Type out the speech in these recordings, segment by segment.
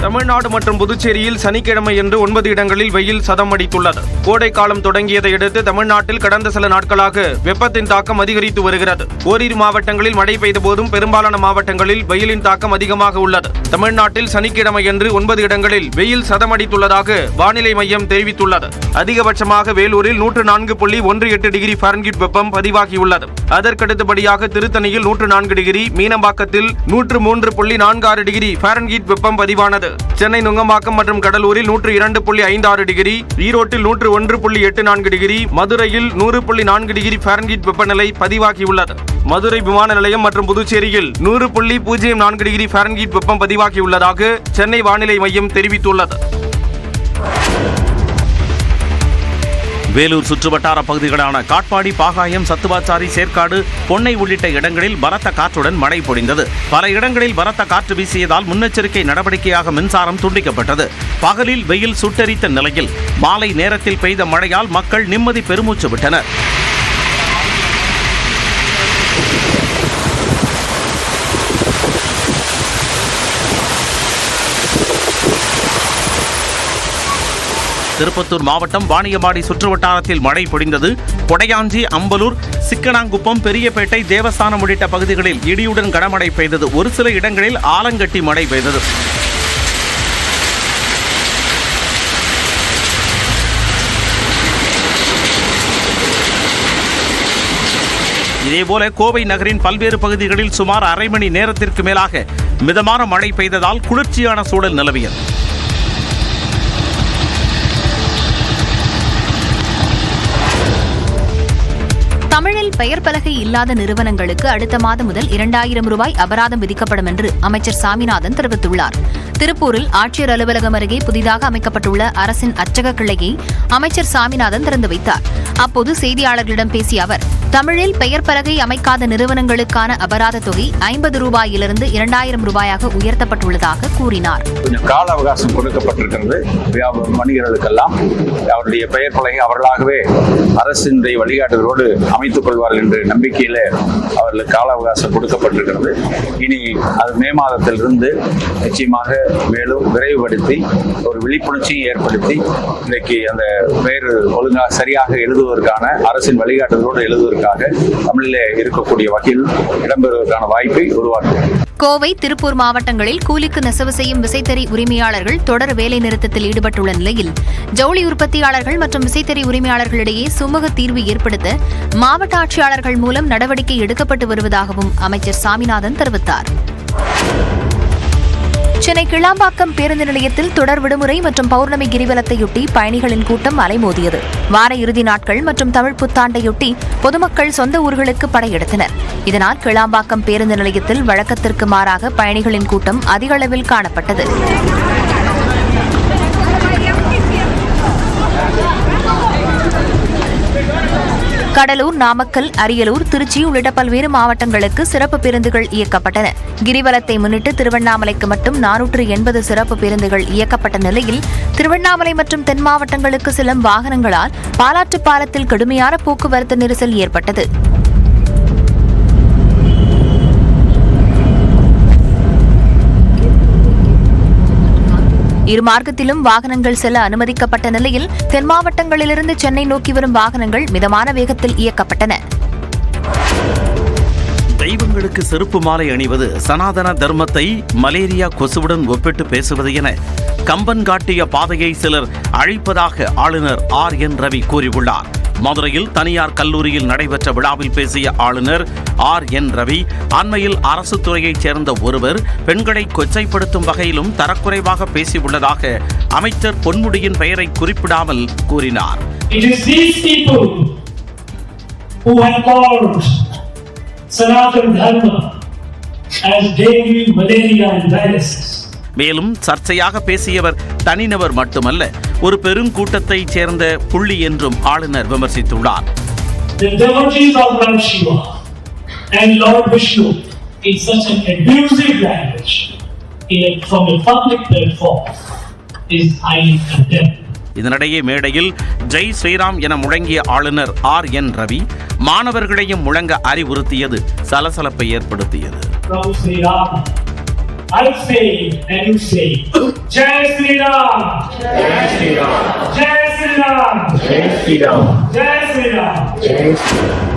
தமிழ்நாடு மற்றும் புதுச்சேரியில் சனிக்கிழமையன்று 9 இடங்களில் வெயில் சதம் அடித்துள்ளது. கோடை காலம் தொடங்கியதை அடுத்து தமிழ்நாட்டில் கடந்த சில நாட்களாக வெப்பத்தின் தாக்கம் அதிகரித்து வருகிறது. ஓரிரு மாவட்டங்களில் மழை பெய்த போதும் பெரும்பாலான மாவட்டங்களில் வெயிலின் தாக்கம் அதிகமாக உள்ளது. தமிழ்நாட்டில் சனிக்கிழமையன்று 9 இடங்களில் வெயில் சதம் அடித்துள்ளதாக வானிலை மையம் தெரிவித்துள்ளது. அதிகபட்சமாக வேலூரில் 104.18 டிகிரி ஃபாரன்ஹீட் வெப்பம் பதிவாகியுள்ளது. அதற்கடுத்தபடியாக திருத்தணியில் 104 டிகிரி, மீனம்பாக்கத்தில் 103.46 டிகிரி ஃபாரன்ஹீட் வெப்பம் பதிவானது. சென்னை நுங்கம்பாக்கம் மற்றும் கடலூரில் 102.56 டிகிரி, ஈரோட்டில் 101.84 டிகிரி, மதுரையில் 100.4 டிகிரி ஃபாரன்ஹீட் வெப்பநிலை பதிவாகியுள்ளது. மதுரை விமான நிலையம் மற்றும் புதுச்சேரியில் 100.04 டிகிரி ஃபாரன்ஹீட் வெப்பம் பதிவாகியுள்ளதாக சென்னை வானிலை மையம் தெரிவித்துள்ளது. வேலூர் சுற்றுவட்டார பகுதிகளான காட்பாடி, பாகாயம், சத்துவாச்சாரி, சேற்காடு, பொன்னை உள்ளிட்ட இடங்களில் பலத்த காற்றுடன் மழை பொழிந்தது. பல இடங்களில் பலத்த காற்று வீசியதால் முன்னெச்சரிக்கை நடவடிக்கையாக மின்சாரம் துண்டிக்கப்பட்டது. பகலில் வெயில் சுட்டெரித்த நிலையில் மாலை நேரத்தில் பெய்த மழையால் மக்கள் நிம்மதி பெருமூச்சு விட்டனர். திருப்பத்தூர் மாவட்டம் வாணியம்பாடி சுற்றுவட்டாரத்தில் மழை பொழிந்தது. கொடையாஞ்சி, அம்பலூர், சிக்கனாங்குப்பம், பெரியபேட்டை, தேவஸ்தானம் உள்ளிட்ட பகுதிகளில் இடியுடன் கனமழை பெய்தது. ஒரு சில இடங்களில் ஆலங்கட்டி மழை பெய்தது. இதேபோல கோவை நகரின் பல்வேறு பகுதிகளில் சுமார் அரை மணி நேரத்திற்கு மேலாக மிதமான மழை பெய்ததால் குளிர்ச்சியான சூழல் நிலவியது. தமிழில் பெயர் பலகை இல்லாத நிறுவனங்களுக்கு அடுத்த மாதம் முதல் 2000 ரூபாய் அபராதம் விதிக்கப்படும் என்று அமைச்சர் சாமிநாதன் தெரிவித்துள்ளார். திருப்பூரில் ஆட்சியர் அலுவலகம் அருகே புதிதாக அமைக்கப்பட்டுள்ள அரசின் அச்சக கிளையை அமைச்சர் சாமிநாதன் திறந்து வைத்தார். அப்போது செய்தியாளர்களிடம் பேசிய அவர், தமிழில் பெயர் பலகை அமைக்காத நிறுவனங்களுக்கான அபராத தொகை 50 ரூபாயிலிருந்து 2000 ரூபாயாக உயர்த்தப்பட்டுள்ளதாக கூறினார். கொஞ்சம் கால அவகாசம் கொடுக்கப்பட்டிருக்கிறது. வணிகர்களுக்கெல்லாம் அவருடைய பெயர் பலகை அவர்களாகவே அரசினுடைய வழிகாட்டுதலோடு அமைத்துக் கொள்வார்கள் என்ற நம்பிக்கையில அவர்களுக்கு கால அவகாசம் கொடுக்கப்பட்டிருக்கிறது. இனி அது மே மாதத்திலிருந்து நிச்சயமாக மேலும் விரைவுபடுத்தி ஒரு விழிப்புணர்ச்சியை ஏற்படுத்தி இன்றைக்கு அந்த பெயர் ஒழுங்காக சரியாக எழுதுவதற்கான அரசின் வழிகாட்டுதலோடு எழுதுவதற்காக தமிழிலே இருக்கக்கூடிய வகையில் இடம்பெறுவதற்கான வாய்ப்பை உருவாக்கும். கோவை, திருப்பூர் மாவட்டங்களில் கூலிக்கு நெசவு செய்யும் விசைத்தறி உரிமையாளர்கள் தொடர் வேலை நிறுத்தத்தில் ஈடுபட்டுள்ள நிலையில் ஜவுளி உற்பத்தியாளர்கள் மற்றும் விசைத்தறி உரிமையாளர்களிடையே சுமூக தீர்வு ஏற்படுத்த மாவட்ட ஆட்சியாளர்கள் மூலம் நடவடிக்கை எடுக்கப்பட்டு வருவதாகவும் அமைச்சர் சாமிநாதன் தெரிவித்தார். சென்னை கிளாம்பாக்கம் பேருந்து நிலையத்தில் தொடர் விடுமுறை மற்றும் பௌர்ணமி கிரிவலத்தையொட்டி பயணிகளின் கூட்டம் அலைமோதியது. வார இறுதி நாட்கள் மற்றும் தமிழ் புத்தாண்டையொட்டி பொதுமக்கள் சொந்த ஊர்களுக்கு படையெடுத்தனர். இதனால் கிளாம்பாக்கம் பேருந்து நிலையத்தில் வழக்கத்திற்கு மாறாக பயணிகளின் கூட்டம் அதிக அளவில் காணப்பட்டது. கடலூர், நாமக்கல், அரியலூர், திருச்சி உள்ளிட்ட பல்வேறு மாவட்டங்களுக்கு சிறப்பு பேருந்துகள் இயக்கப்பட்டன. கிரிவலத்தை முன்னிட்டு திருவண்ணாமலைக்கு மட்டும் 480 சிறப்பு பேருந்துகள் இயக்கப்பட்ட நிலையில் திருவண்ணாமலை மற்றும் தென் மாவட்டங்களுக்கு செல்லும் வாகனங்களால் பாலாற்று பாலத்தில் கடுமையான போக்குவரத்து நெரிசல் ஏற்பட்டது. இரு மார்க்கத்திலும் வாகனங்கள் செல்ல அனுமதிக்கப்பட்ட நிலையில் தென் மாவட்டங்களிலிருந்து சென்னை நோக்கி வரும் வாகனங்கள் மிதமான வேகத்தில் இயக்கப்பட்டன. தெய்வங்களுக்கு செருப்பு மாலை அணிவது சனாதன தர்மத்தை மலேரியா கொசுவுடன் ஒப்பிட்டு பேசுவது என கம்பன் காட்டிய பாதையை சிலர் அழிப்பதாக ஆளுநர் RN ரவி கூறியுள்ளார். மதுரையில் தனியார் கல்லூரியில் நடைபெற்ற விழாவில் பேசிய ஆளுநர் RN ரவி, அண்மையில் அரசு துறையைச் சேர்ந்த ஒருவர் பெண்களை கொச்சைப்படுத்தும் வகையிலும் தரக்குறைவாக பேசியுள்ளதாக அமைச்சர் பொன்முடியின் பெயரை குறிப்பிடாமல் கூறினார். மேலும் சர்ச்சையாக பேசியவர் தனிநபர் மட்டுமல்ல, ஒரு பெருங்கூட்டத்தைச் சேர்ந்த புள்ளி என்றும் ஆளுநர் விமர்சித்துள்ளார். இதனிடையே மேடையில் ஜெய் ஸ்ரீராம் என முழங்கிய ஆளுநர் RN ரவி மாணவர்களையும் முழங்க அறிவுறுத்தியது சலசலப்பை ஏற்படுத்தியது. I'll say and you say. Jai Sri Ram. Jai Sri Ram. Jai Sri Ram. Jai Sri Ram. Jai Sri Ram. Jai Sri Ram.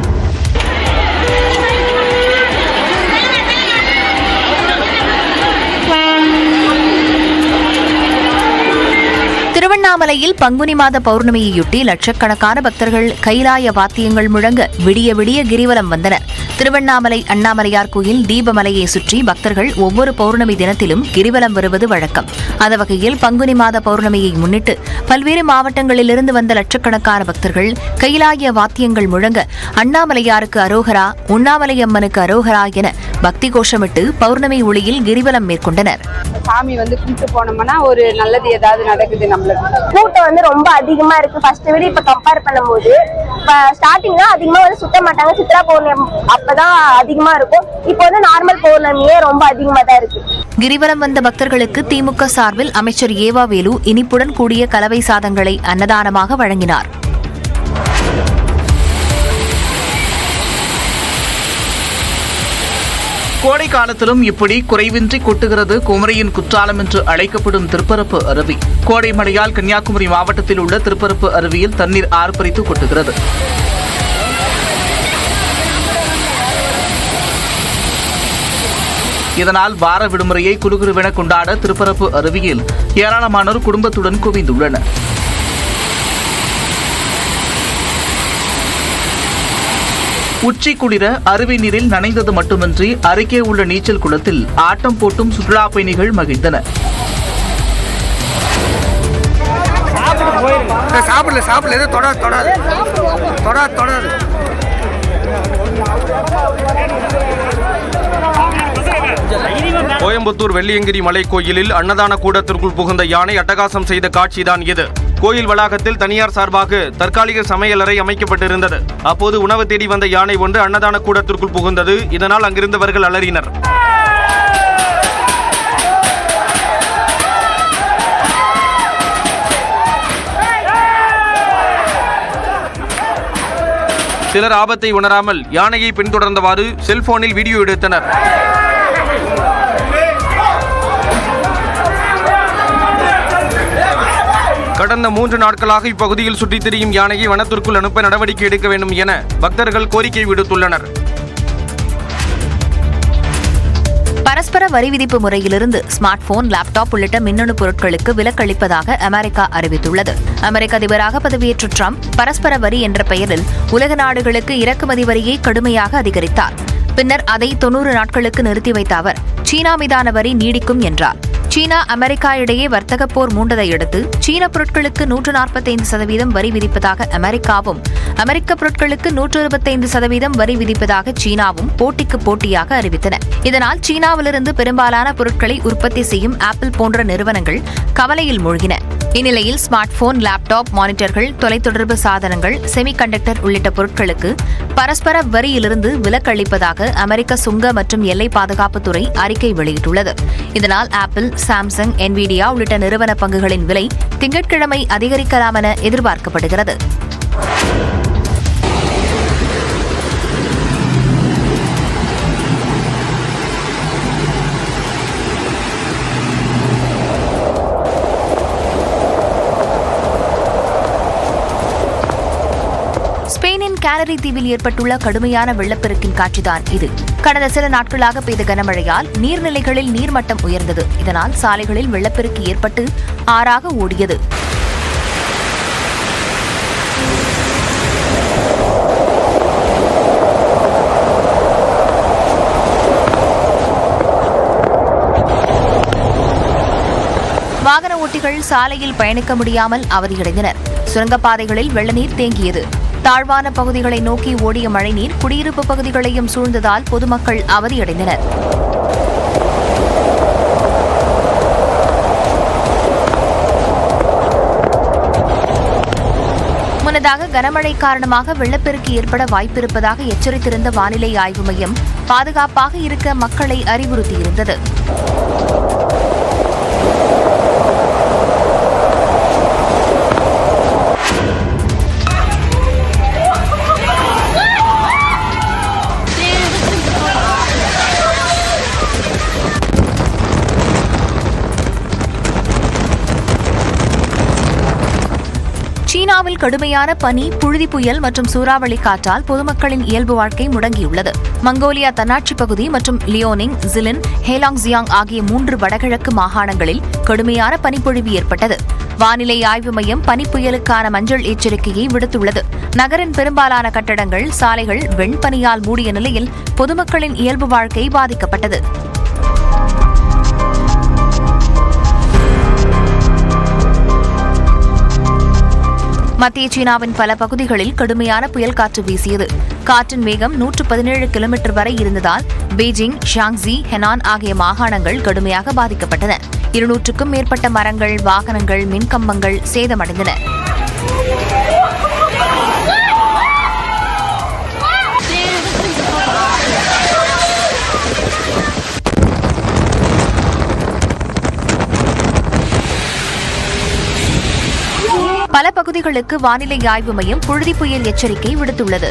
திருவண்ணாமலையில் பங்குனி மாத பௌர்ணமியையொட்டி லட்சக்கணக்கான பக்தர்கள் கைலாய வாத்தியங்கள் முழங்க விடிய விடிய கிரிவலம் வந்தனர். திருவண்ணாமலை அண்ணாமலையார் கோயில் தீபமலையை சுற்றி பக்தர்கள் ஒவ்வொரு பௌர்ணமி தினத்திலும் கிரிவலம் வருவது வழக்கம். அந்த வகையில் பங்குனி மாத பௌர்ணமியை முன்னிட்டு பல்வேறு மாவட்டங்களிலிருந்து வந்த லட்சக்கணக்கான பக்தர்கள் கைலாய வாத்தியங்கள் முழங்க அண்ணாமலையாருக்கு அரோகரா, உண்ணாமலை அம்மனுக்கு அரோகரா என பக்தி கோஷமிட்டு பௌர்ணமி ஒளியில் கிரிவலம் மேற்கொண்டனர். சாமி கும்பிட்டு போனோம்னா ஒரு நல்லது ஏதாவது நடக்குது. நம்மளுக்கு கூட்டம் ரொம்ப அதிகமா இருக்கு. ஃபர்ஸ்ட் விட இப்ப கம்பேர் பண்ணும்போது ஸ்டார்டிங்ல அதிகமா சுத்த மாட்டாங்க. சித்ரா பௌர்ணமி அப்பதான் அதிகமா இருக்கும். இப்போ நார்மல் பௌர்ணமியே ரொம்ப அதிகமா தான் இருக்கு. கிரிவலம் வந்த பக்தர்களுக்கு திமுக சார்பில் அமைச்சர் ஏவா வேலு இனிப்புடன் கூடிய கலவை சாதங்களை அன்னதானமாக வழங்கினார். கோடை காலத்திலும் இப்படி குறைவின்றி கொட்டுகிறது குமரியின் குற்றாலம் என்று அழைக்கப்படும் திருப்பரப்பு அருவி. கோடை மழையால் கன்னியாகுமரி மாவட்டத்தில் உள்ள திருப்பரப்பு அருவியில் தண்ணீர் ஆர்ப்பரித்து கொட்டுகிறது. இதனால் வார விடுமுறையை குறுகுறுவென கொண்டாட திருப்பரப்பு அருவியில் ஏராளமானோர் குடும்பத்துடன் குவிந்துள்ளனர். உச்சி குளிர அருவி நீரில் நனைந்தது மட்டுமின்றி அருகே உள்ள நீச்சல் குளத்தில் ஆட்டம் போட்டும் சுற்றுலா பயணிகள் மகிழ்ந்தனர். கோயம்புத்தூர் வெள்ளியங்கிரி மலை கோயிலில் அன்னதான கூடத்திற்குள் புகுந்த யானை அட்டகாசம் செய்த காட்சிதான் இது. கோயில் வளாகத்தில் தனியார் சார்பாக தற்காலிக சமையலறை அமைக்கப்பட்டிருந்தது. அப்போது உணவு தேடி வந்த யானை ஒன்று அன்னதான கூடத்திற்குள் புகுந்தது. இதனால் அங்கிருந்தவர்கள் அலறினர். சிலர் ஆபத்தை உணராமல் யானையை பின்தொடர்ந்தவாறு செல்போனில் வீடியோ எடுத்தனர். கடந்த 3 நாட்களாக இப்பகுதியில் சுற்றித் திரியும் யானையை வனத்திற்குள் அனுப்ப நடவடிக்கை எடுக்க வேண்டும் என பக்தர்கள் கோரிக்கை விடுத்துள்ளனர். பரஸ்பர வரி விதிப்பு முறையிலிருந்து ஸ்மார்ட் போன், லேப்டாப் உள்ளிட்ட மின்னணு பொருட்களுக்கு விலக்களிப்பதாக அமெரிக்கா அறிவித்துள்ளது. அமெரிக்க அதிபராக பதவியேற்ற ட்ரம்ப் பரஸ்பர வரி என்ற பெயரில் உலக நாடுகளுக்கு இறக்குமதி வரியை கடுமையாக அதிகரித்தார். பின்னர் அதை 90 நாட்களுக்கு நிறுத்தி வைத்த அவர் சீனா மீதான வரி நீடிக்கும் என்றார். சீனா அமெரிக்கா இடையே வர்த்தக போர் மூண்டதை அடுத்து சீன பொருட்களுக்கு 145% வரி விதிப்பதாக அமெரிக்காவும், அமெரிக்க பொருட்களுக்கு 125% வரி விதிப்பதாக சீனாவும் போட்டிக்கு போட்டியாக அறிவித்தன. இதனால் சீனாவிலிருந்து பெரும்பாலான பொருட்களை உற்பத்தி செய்யும் ஆப்பிள் போன்ற நிறுவனங்கள் கவலையில் மூழ்கின. இந்நிலையில் ஸ்மார்ட் போன், லேப்டாப், மானிட்டர்கள், தொலைத்தொடர்பு சாதனங்கள், செமிகண்டக்டர் உள்ளிட்ட பொருட்களுக்கு பரஸ்பர வரியிலிருந்து விலக்களிப்பதாக அமெரிக்க சுங்க மற்றும் எல்லை பாதுகாப்புத்துறை அறிக்கை வெளியிட்டுள்ளது. இதனால் ஆப்பிள், சாம்சங், என்விடியா உள்ளிட்ட நிறுவன பங்குகளின் விலை திங்கட்கிழமை அதிகரிக்கலாம் என எதிர்பார்க்கப்படுகிறது. ஸ்பெயினின் கேனரி தீவில் ஏற்பட்டுள்ள கடுமையான வெள்ளப்பெருக்கின் காட்சிதான் இது. கடந்த சில நாட்களாக பெய்த கனமழையால் நீர்நிலைகளில் நீர்மட்டம் உயர்ந்தது. இதனால் சாலைகளில் வெள்ளப்பெருக்கு ஏற்பட்டு ஆறாக ஓடியது. வாகன ஓட்டிகள் சாலையில் பயணிக்க முடியாமல் அவதியடைந்தனர். சுரங்கப்பாதைகளில் வெள்ளநீர் தேங்கியது. தாழ்வான பகுதிகளை நோக்கி ஓடிய மழைநீர் குடியிருப்பு பகுதிகளையும் சூழ்ந்ததால் பொதுமக்கள் அவதியடைந்தனர். முன்னதாக கனமழை காரணமாக வெள்ளப்பெருக்கு ஏற்பட வாய்ப்பிருப்பதாக எச்சரித்திருந்த வானிலை ஆய்வு மையம் பாதுகாப்பாக இருக்க மக்களை அறிவுறுத்தியிருந்தது. சீனாவில் கடுமையான பனி, புழுதி புயல் மற்றும் சூறாவளி காற்றால் பொதுமக்களின் இயல்பு வாழ்க்கை முடங்கியுள்ளது. மங்கோலியா தன்னாட்சி பகுதி மற்றும் லியோனிங், ஜிலின், ஹேலாங்ஜியாங் ஆகிய 3 வடகிழக்கு மாகாணங்களில் கடுமையான பனிப்பொழிவு ஏற்பட்டது. வானிலை ஆய்வு மையம் பனிப்புயலுக்கான மஞ்சள் எச்சரிக்கையை விடுத்துள்ளது. நகரின் பெரும்பாலான கட்டடங்கள், சாலைகள் வெண்பனியால் மூடிய நிலையில் பொதுமக்களின் இயல்பு வாழ்க்கை பாதிக்கப்பட்டது. மத்திய சீனாவின் பல பகுதிகளில் கடுமையான புயல் காற்று வீசியது. காற்றின் வேகம் 117 கிலோமீட்டர் வரை இருந்ததால் பெய்ஜிங், ஷாங்ஸி, ஹெனான் ஆகிய மாகாணங்கள் கடுமையாக பாதிக்கப்பட்டன. 200க்கும் மேற்பட்ட மரங்கள், வாகனங்கள், மின்கம்பங்கள் சேதமடைந்தன. பல பகுதிகளுக்கு வானிலை ஆய்வு மையம் புழுதி புயல் எச்சரிக்கை விடுத்துள்ளது.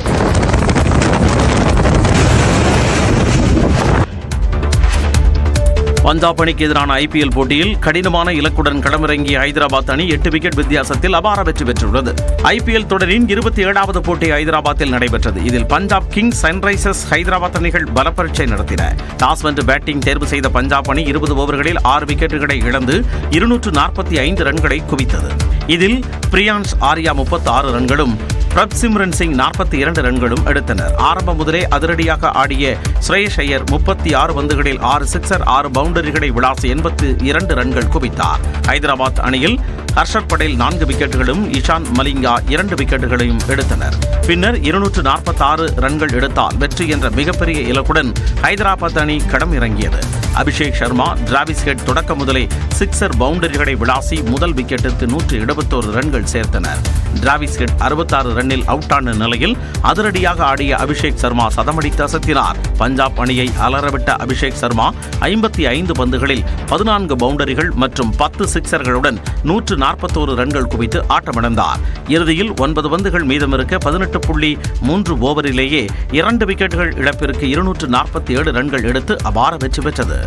பஞ்சாப் அணிக்கு எதிரான ஐபிஎல் போட்டியில் கடினமான இலக்குடன் களமிறங்கிய ஹைதராபாத் அணி 8 விக்கெட் வித்தியாசத்தில் அபார வெற்றி பெற்றுள்ளது. ஐபிஎல் தொடரின் 27வது போட்டி ஹைதராபாத்தில் நடைபெற்றது. இதில் பஞ்சாப் கிங்ஸ், சன்ரைசர்ஸ் ஹைதராபாத் அணிகள் பலப்பரீட்சை நடத்தின. டாஸ் வென்று பேட்டிங் தேர்வு செய்த பஞ்சாப் அணி 20 ஓவர்களில் 6 விக்கெட்டுகளை இழந்து 245 ரன்களை குவித்தது. இதில் பிரியான்ஸ் ஆர்யா 36 ரன்களும், பிரப்சிம்ரன் சிங் 42 ரன்களும் எடுத்தனர். ஆரம்பம் முதலே அதிரடியாக ஆடிய ஸ்ரேயஸ் ஐயர் 36 பந்துகளில் 6 சிக்ஸர், 6 பவுண்டரிகளை விளாசி 82 ரன்கள் குவித்தார். ஹைதராபாத் அணியில் ஹர்ஷத் படேல் 4 விக்கெட்டுகளும், இஷான் மலிங்கா 2 விக்கெட்டுகளையும் எடுத்தனர். பின்னர் 246 ரன்கள் எடுத்தால் வெற்றி என்ற மிகப்பெரிய இலக்குடன் ஹைதராபாத் அணி களம் இறங்கியது. அபிஷேக் சர்மா, டிராவிஸ் ஹெட் தொடக்க முதலே சிக்ஸர், பவுண்டரிகளை விளாசி முதல் விக்கெட்டிற்கு 171 ரன்கள் சேர்த்தனர். டிராவிஸ் ஹெட் 66 ரன்னில் அவுட்டான நிலையில் அதிரடியாக ஆடிய அபிஷேக் சர்மா சதமடித்து அசத்தினார். பஞ்சாப் அணியை அலறவிட்ட அபிஷேக் சர்மா 55 பந்துகளில் 14 பவுண்டரிகள் மற்றும் 10 சிக்ஸர்களுடன் 141 ரன்கள் குவித்து ஆட்டமிழந்தார். இறுதியில் 9 பந்துகள் மீதமிருக்க 18.3 ஓவரிலேயே 2 விக்கெட்டுகள் இழப்பிற்கு 247 ரன்கள் எடுத்து அபார வெற்றி பெற்றது.